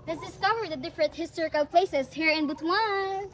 Let's discover the different historical places here in Butuan.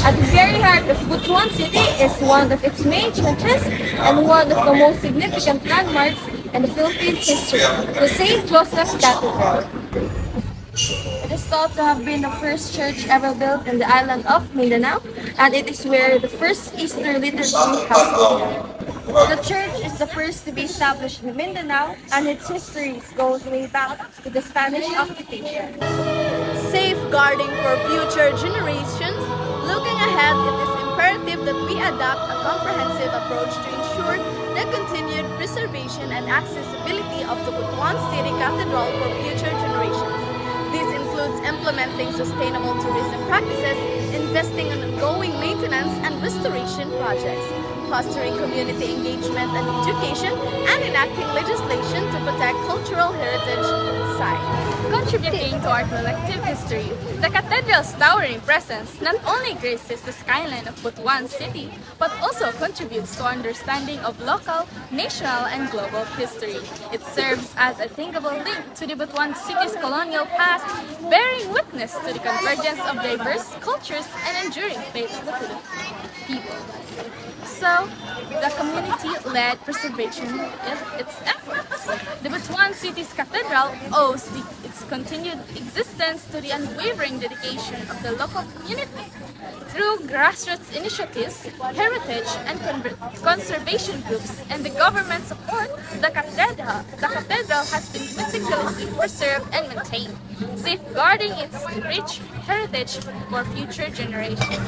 At the very heart of Butuan City is one of its main churches and one of the most significant landmarks in the Philippine history, the St. Joseph Cathedral. It is thought to have been the first church ever built in the island of Mindanao, and it is where the first Easter liturgy has begun. The church is the first to be established in Mindanao, and its history goes way back to the Spanish occupation. Safeguarding for future generations, looking ahead, it is imperative that we adopt a comprehensive approach to ensure the continued preservation and accessibility of the Butuan City Cathedral for future generations. This includes implementing sustainable tourism practices, investing in ongoing maintenance and restoration projects, fostering community engagement and education, and enacting legislation to protect cultural heritage sites. Contributing to our collective history, the cathedral's towering presence not only graces the skyline of Butuan City, but also contributes to understanding of local, national, and global history. It serves as a thinkable link to the Butuan City's colonial past, bearing witness to the convergence of diverse cultures and enduring faith of the Philippine people. So, the community-led preservation is its efforts. The Butuan City's cathedral owes its continued existence to the unwavering dedication of the local community. Through grassroots initiatives, heritage and conservation groups, and the government support, the cathedral has been meticulously preserved and maintained, safeguarding its rich heritage for future generations.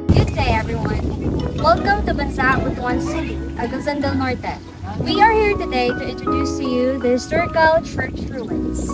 Good day, everyone. Welcome to Banza, Butuan City, Aguzan del Norte. We are here today to introduce to you the historical church ruins.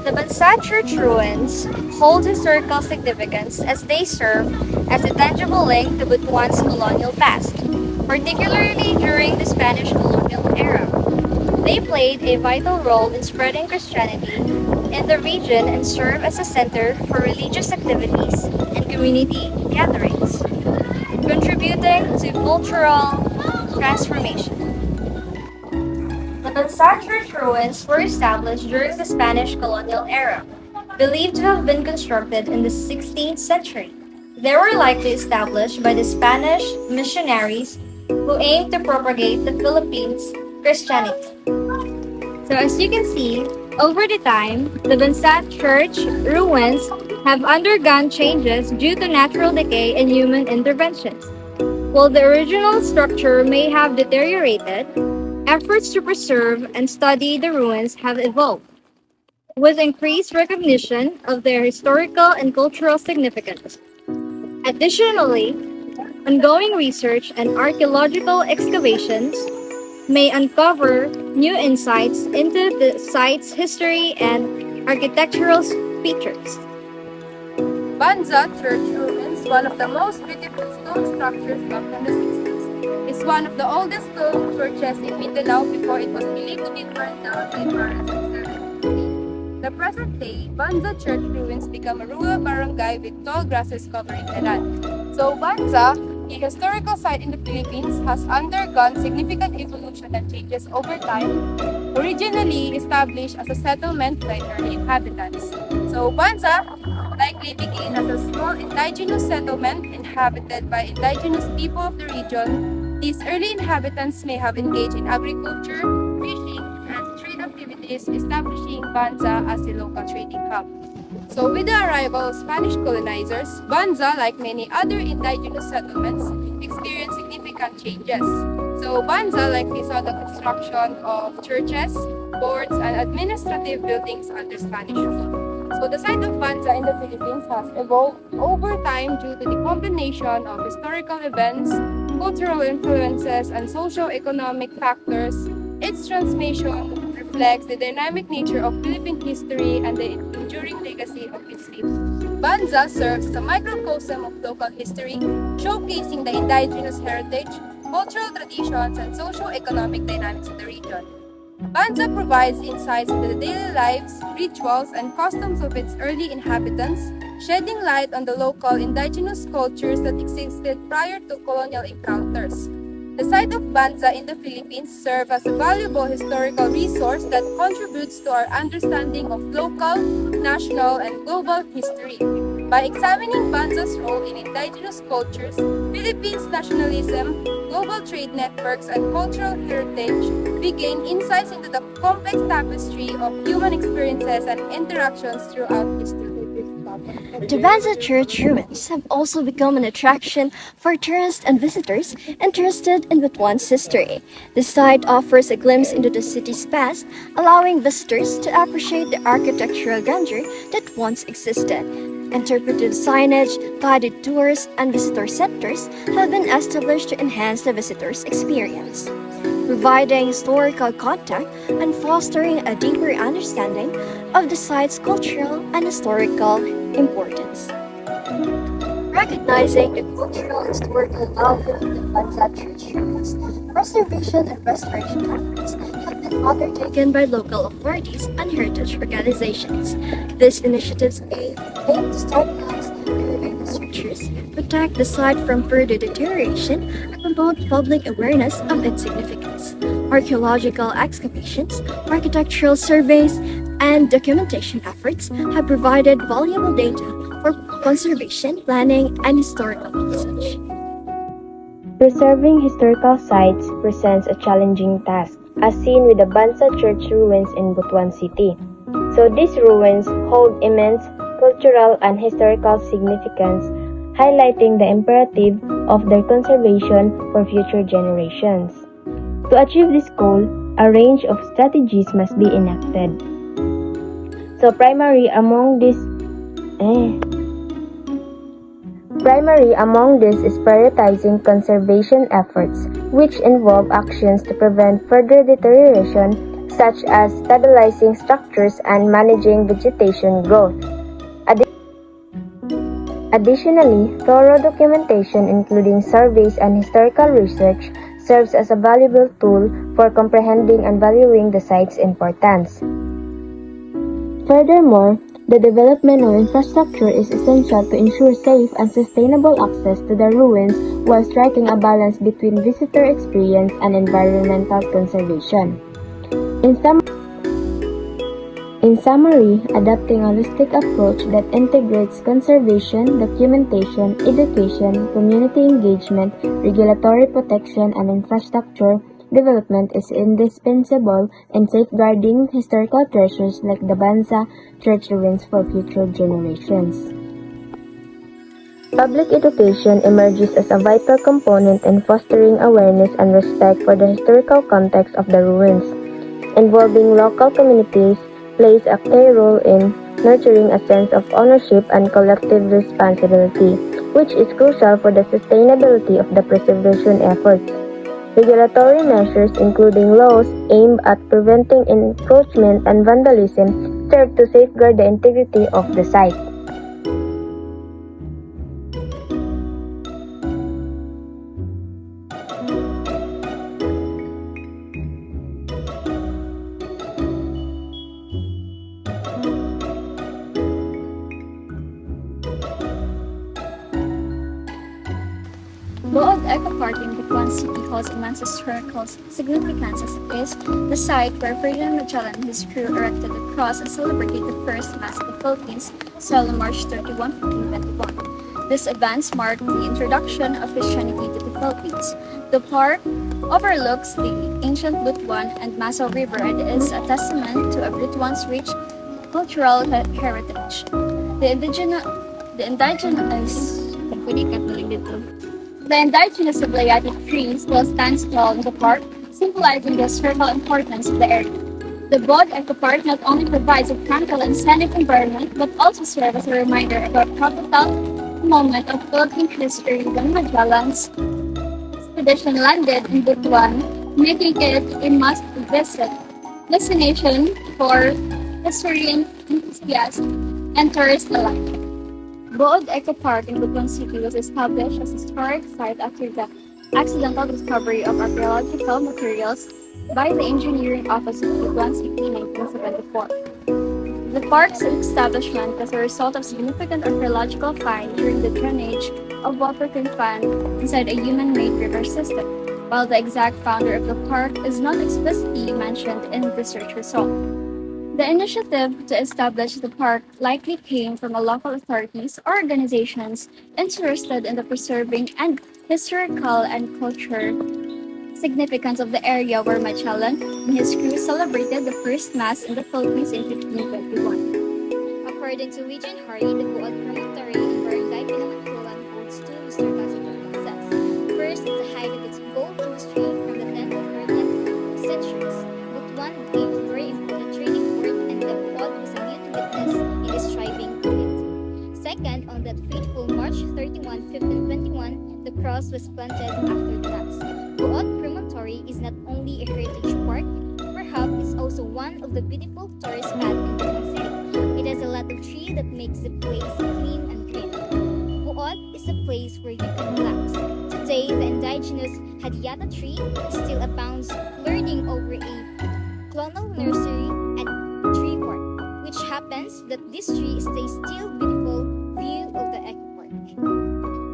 The Banza Church ruins hold historical significance as they serve as a tangible link to Butuan's colonial past, particularly during the Spanish colonial era. They played a vital role in spreading Christianity in the region and serve as a center for religious activities and community gatherings, contributing to cultural transformation. The Banza Church ruins were established during the Spanish colonial era, believed to have been constructed in the 16th century. They were likely established by the Spanish missionaries who aimed to propagate the Philippines' Christianity. So as you can see, over the time, the Banza Church ruins have undergone changes due to natural decay and human interventions. While the original structure may have deteriorated, efforts to preserve and study the ruins have evolved, with increased recognition of their historical and cultural significance. Additionally, ongoing research and archaeological excavations may uncover new insights into the site's history and architectural features. Banza Church ruins, one of the most beautiful stone structures built in the 60s. It's one of the oldest stone churches in Mindanao before it was believed to be burned down by pirates in 1750. The present day, Banza Church ruins become a rural barangay with tall grasses covering the land. So Banza, a historical site in the Philippines, has undergone significant evolution and changes over time, originally established as a settlement by early inhabitants. So Banza likely began as a small indigenous settlement inhabited by indigenous people of the region. These early inhabitants may have engaged in agriculture, fishing, and trade activities, establishing Banza as a local trading hub. So with the arrival of Spanish colonizers, Banza, like many other indigenous settlements, experienced significant changes. So Banza likely saw the construction of churches, forts, and administrative buildings under Spanish rule. So the site of Banza in the Philippines has evolved over time due to the combination of historical events, cultural influences, and socio-economic factors. Its transformation reflects the dynamic nature of Philippine history and the enduring legacy of its people. Banza serves as a microcosm of local history, showcasing the indigenous heritage, cultural traditions, and socio-economic dynamics of the region. Banza provides insights into the daily lives, rituals, and customs of its early inhabitants, shedding light on the local indigenous cultures that existed prior to colonial encounters. The site of Banza in the Philippines serves as a valuable historical resource that contributes to our understanding of local, national, and global history. By examining Banza's role in indigenous cultures, Philippines nationalism, global trade networks, and cultural heritage, we gain insights into the complex tapestry of human experiences and interactions throughout history. The Banza Church ruins have also become an attraction for tourists and visitors interested in Butuan's history. The site offers a glimpse into the city's past, allowing visitors to appreciate the architectural grandeur that once existed. Interpretive signage, guided tours, and visitor centers have been established to enhance the visitor's experience, providing historical contact and fostering a deeper understanding of the site's cultural and historical importance. Recognizing the cultural and historical value of the Banza Church ruins, preservation and restoration efforts have been undertaken by local authorities and heritage organizations. These initiatives aim to stabilize and preserve the structures, protect the site from further deterioration, and promote public awareness of its significance. Archaeological excavations, architectural surveys, and documentation efforts have provided valuable data for conservation, planning, and historical research. Preserving historical sites presents a challenging task, as seen with the Banza Church ruins in Butuan City. So these ruins hold immense cultural and historical significance, highlighting the imperative of their conservation for future generations. To achieve this goal, a range of strategies must be enacted. So primary among these is prioritizing conservation efforts, which involve actions to prevent further deterioration, such as stabilizing structures and managing vegetation growth. Additionally, thorough documentation, including surveys and historical research, serves as a valuable tool for comprehending and valuing the site's importance. Furthermore, the development of infrastructure is essential to ensure safe and sustainable access to the ruins while striking a balance between visitor experience and environmental conservation. In summary, adopting a holistic approach that integrates conservation, documentation, education, community engagement, regulatory protection, and infrastructure development is indispensable in safeguarding historical treasures like the Banza Church ruins for future generations. Public education emerges as a vital component in fostering awareness and respect for the historical context of the ruins. Involving local communities plays a key role in nurturing a sense of ownership and collective responsibility, which is crucial for the sustainability of the preservation efforts. Regulatory measures, including laws aimed at preventing encroachment and vandalism, serve to safeguard the integrity of the site. Butuan Eco Park in Butuan City holds immense historical significance as it is the site where Ferdinand Magellan and his crew erected the cross and celebrated the first Mass of the Philippines, held on March 31, 1521. This event marked the introduction of Christianity to the Philippines. The park overlooks the ancient Butuan and Masaw River and is a testament to Butuan's rich cultural heritage. The indigenous Ablayatic tree still stands tall in the park, symbolizing the historical importance of the area. The Butuan Eco Park not only provides a tranquil and scenic environment, but also serves as a reminder of a pivotal moment of Philippine history when Magellan's expedition landed in Butuan, making it a must-visit destination for historian enthusiasts and tourists alike. Butuan Eco Park in Butuan City was established as a historic site after the accidental discovery of archaeological materials by the Engineering Office of Butuan City in 1974. The park's establishment was a result of significant archaeological finds during the drainage of water confined inside a human-made river system, while the exact founder of the park is not explicitly mentioned in the search result. The initiative to establish the park likely came from local authorities or organizations interested in the preserving and historical and cultural significance of the area where Magellan and his crew celebrated the first Mass in the Philippines in 1521. According to Regent Hardy, the Butuan Promontory in Barangay Pinamantulan holds two historical significances. First, the height of its gold history from the 10th to 13th centuries. Butuan became a very important trading port and the Butuan was a mute witness in the striving to it. Second, on that fateful March 31, 1521, the cross was planted after the Mass. Butuan Promontory is not only a heritage park, perhaps it's also one of the beautiful tourist spots in Butuan City. It has a lot of trees that makes the place clean and green. Butuan is a place where you can relax. Today, the indigenous Hadiata tree still abounds, learning over a colonial nursery and tree park, which happens that this tree stays still beautiful view of the eco park.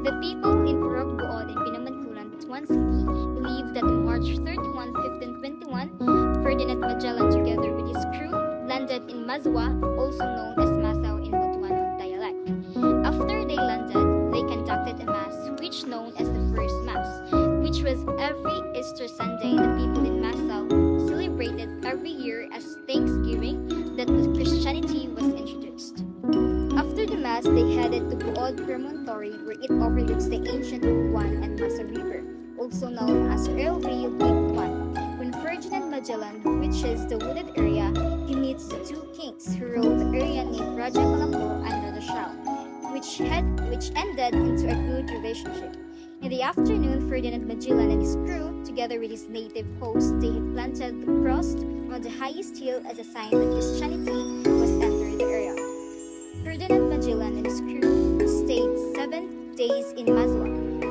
The people in Purok Butuan and Pinamantulan, Butuan City, believe that on March 31, 1521, Ferdinand Magellan together with his crew landed in Mazwa, also known as Masaw in Butuan dialect. After they landed, they conducted a mass which known as the first Mass, which was every Easter Sunday. The people in Masaw celebrated every year as Thanksgiving that Christianity was introduced. After the Mass, they headed to Butuan Promontory where it overlooks the ancient Butuan and Masaw River, also known as Earl Rio Butuan. When Ferdinand Magellan reaches the wooded area, he meets the two kings who ruled the area named Raja Colombo and Raja Shao, which ended into a good relationship. In the afternoon, Ferdinand Magellan and his crew, together with his native host, they had planted the cross on the highest hill as a sign that Christianity was entered the area. Ferdinand Magellan and his crew stayed 7 days in Mazwa,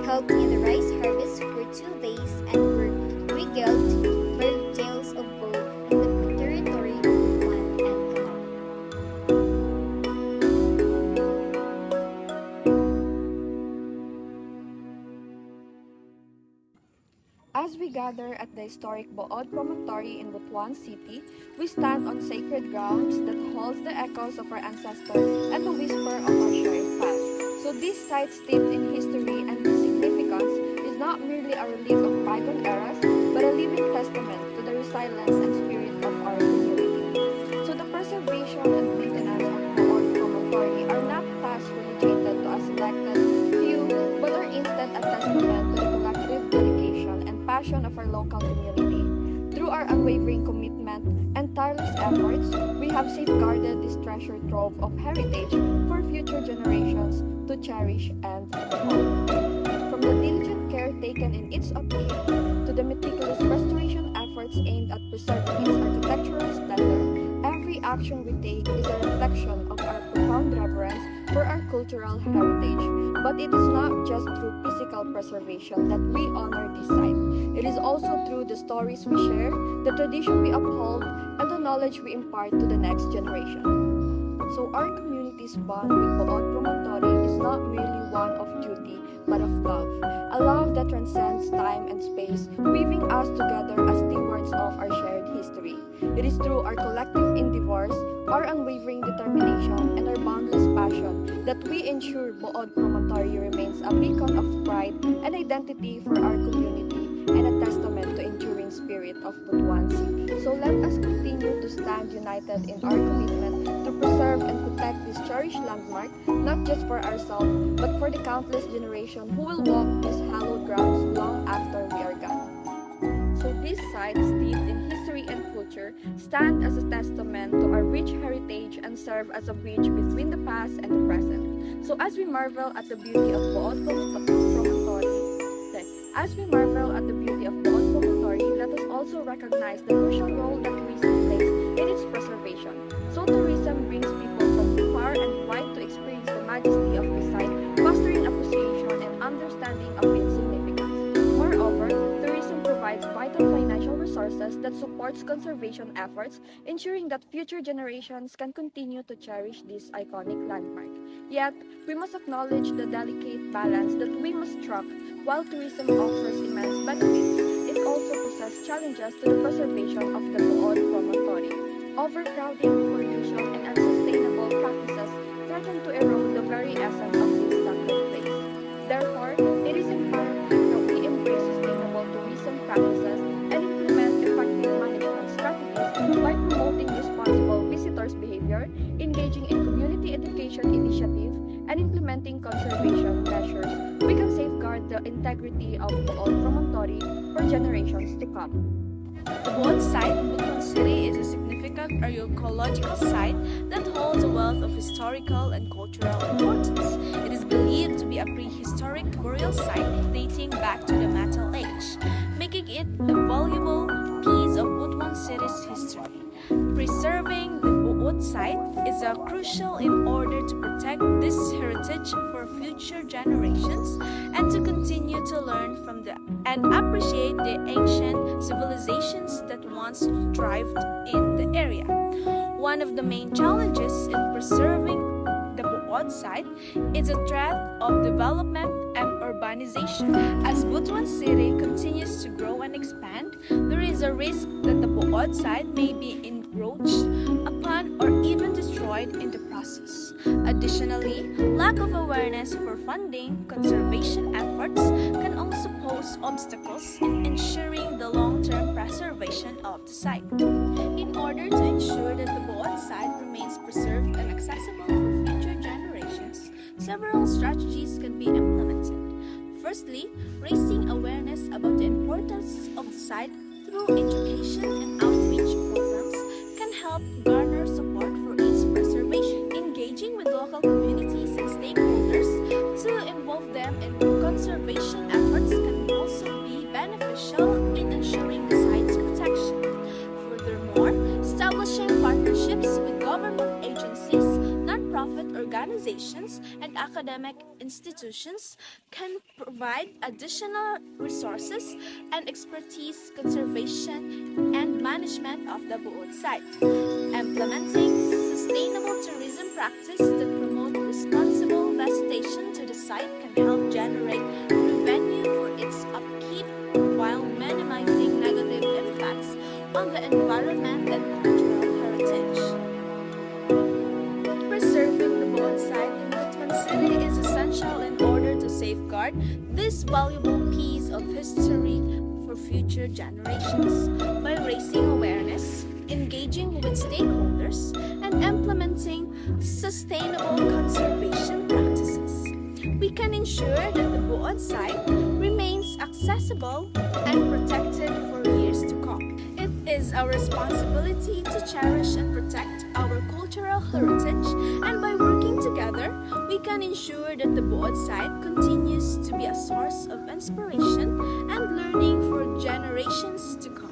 helped in the rice harvest for 2 days, and were regaled by tales of gold in the territory of Butuan and Kamay. As we gather at the historic Butuan Promontory in Butuan City, we stand on sacred grounds that holds the echoes of our ancestors and the whisper of our shared past. So this site steeped in history and significance is not merely a relic of bygone eras, but a living testament to the resilience and spirit of our community. So the preservation and maintenance of Butuan Promontory are not tasks relegated to a selected few, but are instead a testament to the collective dedication and passion of our local community. Through our unwavering commitment and tireless efforts, we have safeguarded this treasure trove of heritage for future generations to cherish and behold. From the diligent care taken in its upkeep to the preserving its architectural splendor, every action we take is a reflection of our profound reverence for our cultural heritage. But it is not just through physical preservation that we honor this site. It is also through the stories we share, the tradition we uphold, and the knowledge we impart to the next generation. So our community's bond with Butuan Promontory is not merely one of duty, but of love. A love that transcends time and space, weaving us together as stewards of our shared history. It is through our collective endeavors, our unwavering determination, and our boundless passion that we ensure Butuan Promontory remains a beacon of pride and identity for our community and a testament to enduring spirit of Butuan City. So let us continue to stand united in our commitment to preserve and protect this cherished landmark, not just for ourselves, but for the countless generations who will walk these hallowed grounds long after we are gone. So these sites, steeped in history and culture, stand as a testament to our rich heritage and serve as a bridge between the past and the present. So as we marvel at the beauty of Butuan Promontory, let us also recognize the crucial role that tourism plays in its preservation. So tourism brings people from far and wide to experience the majesty of the site, fostering appreciation and understanding of its significance. Moreover, tourism provides vital financial resources that supports conservation efforts, ensuring that future generations can continue to cherish this iconic landmark. Yet, we must acknowledge the delicate balance that we must strike. While tourism offers immense benefits, it also poses challenges to the preservation of the Butuan Promontory. Overcrowding, pollution, and unsustainable practices threaten to erode the very essence of this sacred place. Therefore, it is imperative that we embrace sustainable tourism practices and implement effective management strategies by promoting responsible visitors' behavior, engaging in community education initiatives, and implementing conservation measures. We can safeguard the integrity of Butuan Promontory for generations to come. The Butuan site in Butuan City is a significant archaeological site that holds a wealth of historical and cultural importance. It is believed to be a prehistoric burial site dating back to the Metal Age, making it a valuable piece of Butuan City's history. Preserving the Butuan site is crucial in order to protect this heritage for future generations and to continue to learn from and appreciate the ancient civilizations that once thrived in the area. One of the main challenges in preserving the Butuan site is the threat of development and urbanization. As Butuan City continues to grow and expand, there is a risk that the Butuan site may be encroached upon or even destroyed in the process. Additionally, lack of awareness for funding conservation efforts can also pose obstacles in ensuring the long-term preservation of the site. In order to ensure that the Butuan site remains preserved and accessible for future generations, several strategies can be implemented. Firstly, raising awareness about the importance of the site through education and outreach programs can help garner support for its preservation. Engaging with local communities and stakeholders to involve them in conservation efforts can also be beneficial in ensuring the site's protection. Furthermore, establishing partnerships with government agencies, non-profit organizations, and academic institutions can provide additional resources and expertise conservation and management of the Butuan site. Implementing sustainable tourism practice that promote responsible visitation to the site can help generate revenue for its upkeep while minimizing negative impacts on the environment and cultural heritage. Preserving the Butuan site in Butuan City is essential in order to safeguard this valuable piece of history for future generations. By raising awareness, engaging with stakeholders, and implementing sustainable conservation practices, we can ensure that the Butuan site remains accessible and protected for years to come. It is our responsibility to cherish and protect our cultural heritage, and by working together, we can ensure that the Butuan site continues to be a source of inspiration and learning for generations to come.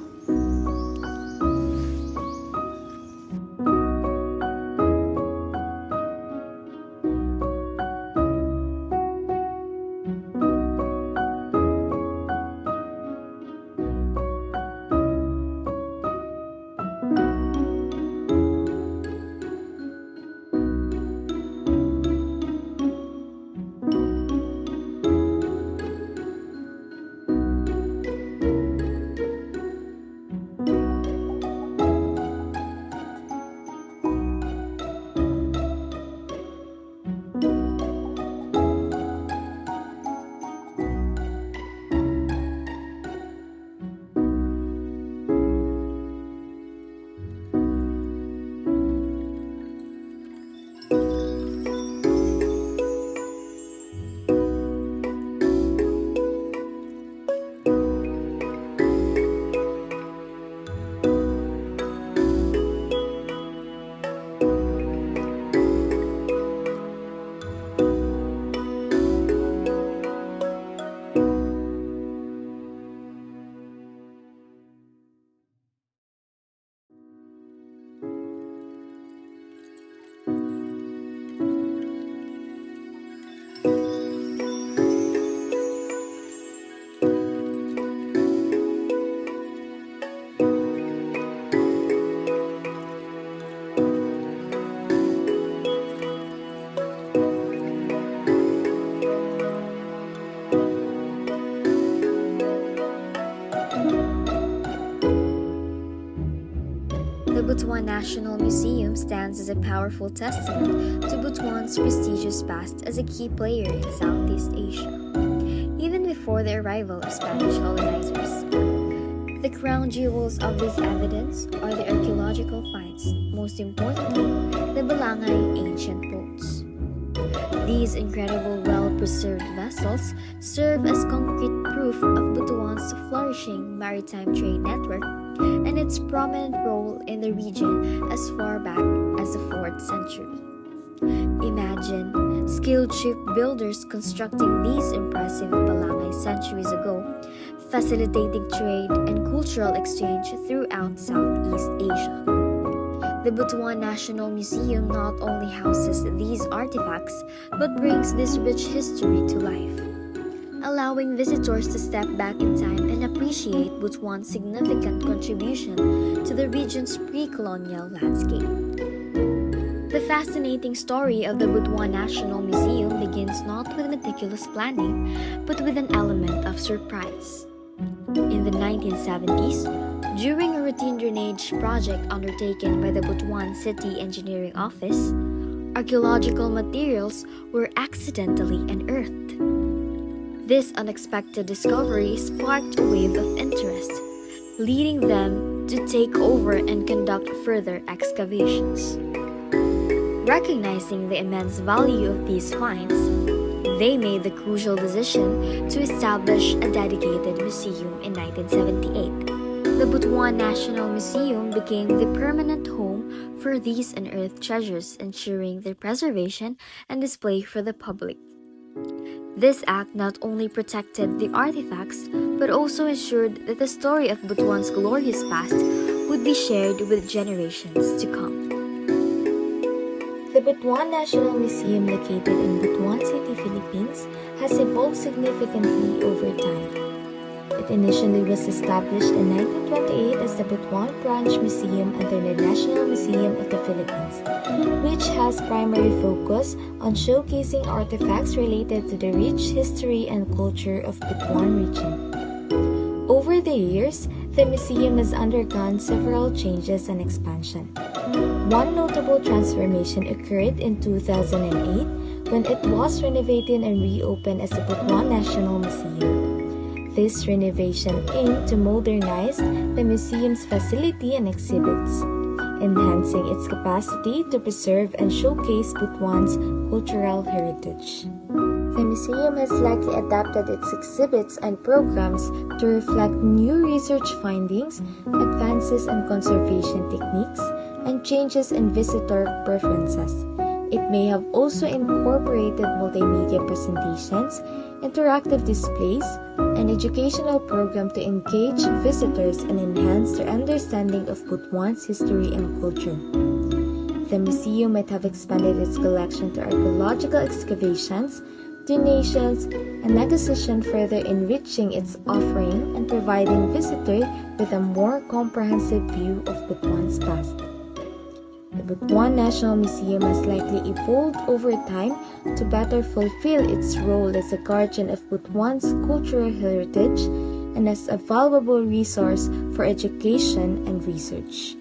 Butuan National Museum stands as a powerful testament to Butuan's prestigious past as a key player in Southeast Asia, even before the arrival of Spanish colonizers. The crown jewels of this evidence are the archaeological finds, most importantly, the Balangay ancient boats. These incredible well-preserved vessels serve as concrete proof of Butuan's flourishing maritime trade network and its prominent role in the region as far back as the 4th century. Imagine skilled shipbuilders constructing these impressive balangay centuries ago, facilitating trade and cultural exchange throughout Southeast Asia. The Butuan National Museum not only houses these artifacts but brings this rich history to life, allowing visitors to step back in time and appreciate Butuan's significant contribution to the region's pre-colonial landscape. The fascinating story of the Butuan National Museum begins not with meticulous planning, but with an element of surprise. In the 1970s, during a routine drainage project undertaken by the Butuan City Engineering Office, archaeological materials were accidentally unearthed. This unexpected discovery sparked a wave of interest, leading them to take over and conduct further excavations. Recognizing the immense value of these finds, they made the crucial decision to establish a dedicated museum in 1978. The Butuan National Museum became the permanent home for these unearthed treasures, ensuring their preservation and display for the public. This act not only protected the artifacts, but also ensured that the story of Butuan's glorious past would be shared with generations to come. The Butuan National Museum, located in Butuan City, Philippines, has evolved significantly over time. It initially was established in 1928 as the Butuan Branch Museum under the National Museum of the Philippines, which has primary focus on showcasing artifacts related to the rich history and culture of Butuan region. Over the years, the museum has undergone several changes and expansion. One notable transformation occurred in 2008 when it was renovated and reopened as the Butuan National Museum. This renovation aimed to modernize the museum's facility and exhibits, enhancing its capacity to preserve and showcase Butuan's cultural heritage. The museum has likely adapted its exhibits and programs to reflect new research findings, advances in conservation techniques, and changes in visitor preferences. It may have also incorporated multimedia presentations, interactive displays, and educational program to engage visitors and enhance their understanding of Butuan's history and culture. The museum might have expanded its collection to archaeological excavations, donations, and acquisition, further enriching its offering and providing visitors with a more comprehensive view of Butuan's past. The Butuan National Museum has likely evolved over time to better fulfill its role as a guardian of Butuan's cultural heritage and as a valuable resource for education and research.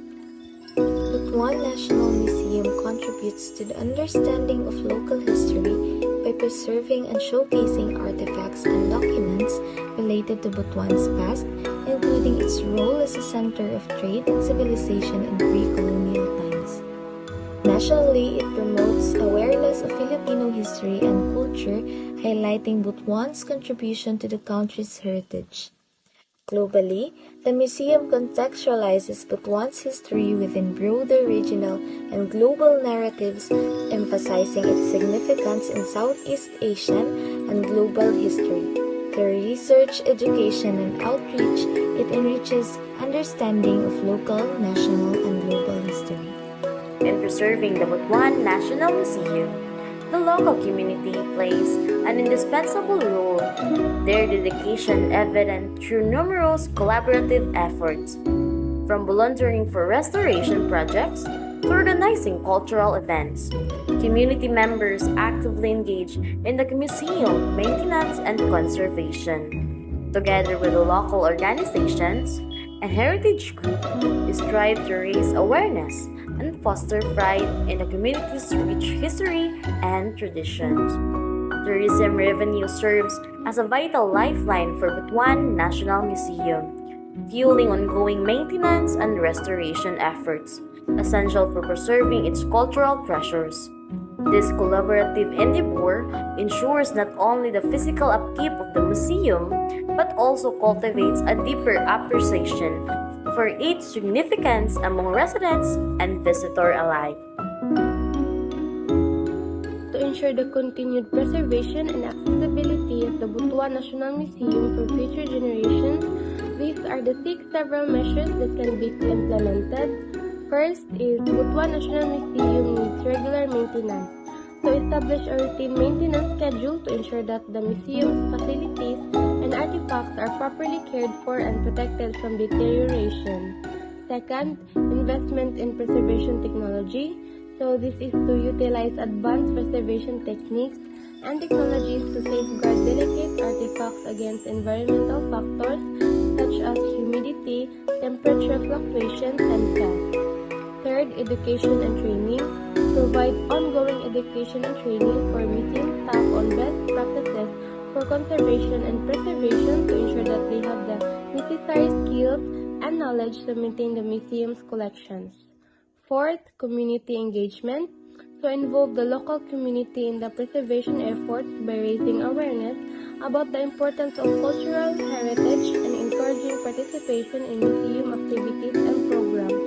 Butuan National Museum contributes to the understanding of local history by preserving and showcasing artifacts and documents related to Butuan's past, including its role as a center of trade and civilization in pre-colonial times. Nationally, it promotes awareness of Filipino history and culture, highlighting Butuan's contribution to the country's heritage. Globally, the museum contextualizes Butuan's history within broader regional and global narratives, emphasizing its significance in Southeast Asian and global history. Through research, education, and outreach, it enriches understanding of local, national, and global history. In preserving the Butuan National Museum, the local community plays an indispensable role, their dedication evident through numerous collaborative efforts, from volunteering for restoration projects to organizing cultural events. Community members actively engage in the museum maintenance and conservation. Together with the local organizations, and heritage group strive to raise awareness and foster pride in the community's rich history and traditions. Tourism revenue serves as a vital lifeline for Butuan National Museum, fueling ongoing maintenance and restoration efforts, essential for preserving its cultural treasures. This collaborative endeavor ensures not only the physical upkeep of the museum, but also cultivates a deeper appreciation for its significance among residents and visitor alike. To ensure the continued preservation and accessibility of the Butuan National Museum for future generations, these are the 6 several measures that can be implemented. First is Butuan National Museum needs regular maintenance. So establish a routine maintenance schedule to ensure that the museum's facilities and artifacts are properly cared for and protected from deterioration. Second, investment in preservation technology. So this is to utilize advanced preservation techniques and technologies to safeguard delicate artifacts against environmental factors such as humidity, temperature fluctuations, and pests. Third, education and training. Provide ongoing education and training for museum staff on best practices for conservation and preservation to ensure that they have the necessary skills and knowledge to maintain the museum's collections. Fourth, community engagement. To involve the local community in the preservation efforts by raising awareness about the importance of cultural heritage and encouraging participation in museum activities and programs.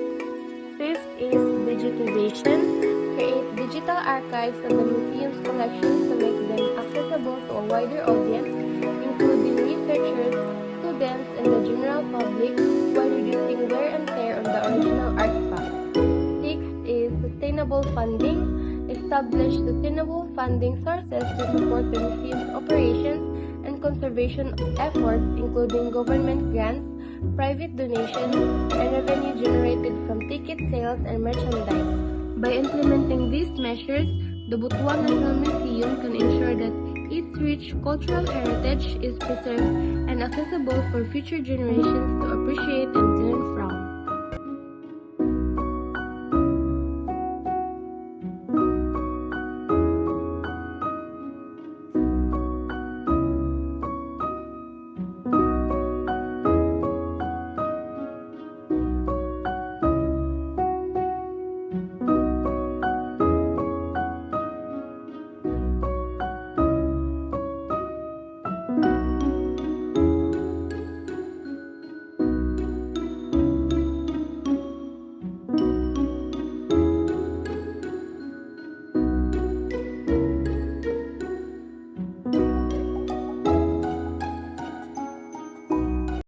Fifth is digitization. Create digital archives of the museum's collections to make them accessible to a wider audience, including researchers, students, and the general public, while reducing wear and tear on the original artifacts. Sixth is sustainable funding. Establish sustainable funding sources to support the museum's operations and conservation efforts, including government grants, private donations, and revenue generated from ticket sales and merchandise. By implementing these measures, the Butuan National Museum can ensure that its rich cultural heritage is preserved and accessible for future generations to appreciate and